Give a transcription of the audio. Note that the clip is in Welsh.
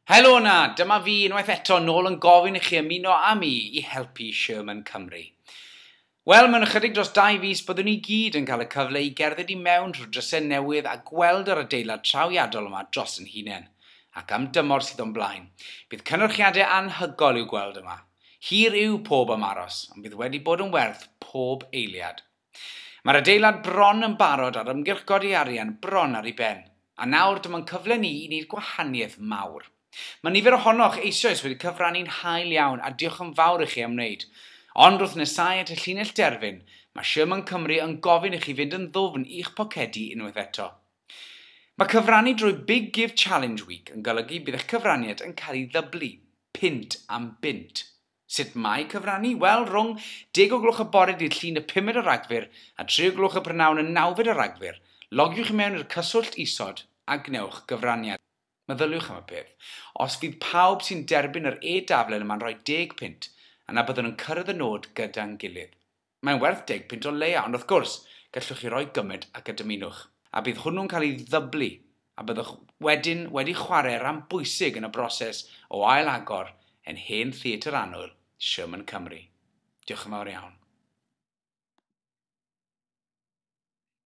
Helo na, dyma fi unwaith eto nôl yn gofyn i chi ymuno â mi I helpu Sherman Cymru. Wel, mewn ychydig dros 2 fis byddwn ni gyd yn cael y cyfle I gerdded I mewn trwy drysau newydd a gweld yr adeilad trawiadol yma dros yn hunain. Ac am dymor sydd o'n blaen, bydd cynnyrchiadau anhygol i'w gweld yma. Hir yw pob ymaros, ond bydd wedi bod yn werth pob eiliad. Mae'r adeilad bron yn barod ar ymgyrch godi arian bron ar ei ben, a nawr dyma'n cyfle ni I wneud gwahaniaeth mawr. Mae nifer ohonoch eisoes wedi cyfrannu'n hael iawn a diolch yn fawr I chi am wneud. Ond wrth nesau at y llinell derfyn, mae Sherman Cymru yn gofyn I chi fynd yn ddwfn i'ch pocedi unwaith eto. Mae cyfrannu drwy Big Give Challenge Week yn golygu bydd eich cyfraniad yn cael ei ddyblu, pint am bint. Sut mae cyfrannu? Wel, rhwng 10 o gloch y bore dydd llun y 5 y Ragfyr a 3 o gloch y prynawn y 9 y Ragfyr, logiwch mewn i'r cyswllt isod a gnewch gyfraniad. Meddyliwch am y peth, os fydd pawb sy'n derbyn yr e-daflen yma'n rhoi 10 pint, yna byddwn yn cyrraedd y nod gyda'n gilydd. Mae'n werth 10 pint o leia, ond wrth gwrs, gallwch chi roi gymryd ac ydymunwch. A bydd hwnnw'n cael ei ddyblu, a byddwch wedyn wedi chwarae rhan bwysig yn y broses o ail agor yn hen theatr annwyl Sherman Cymru. Diolch yn fawr iawn.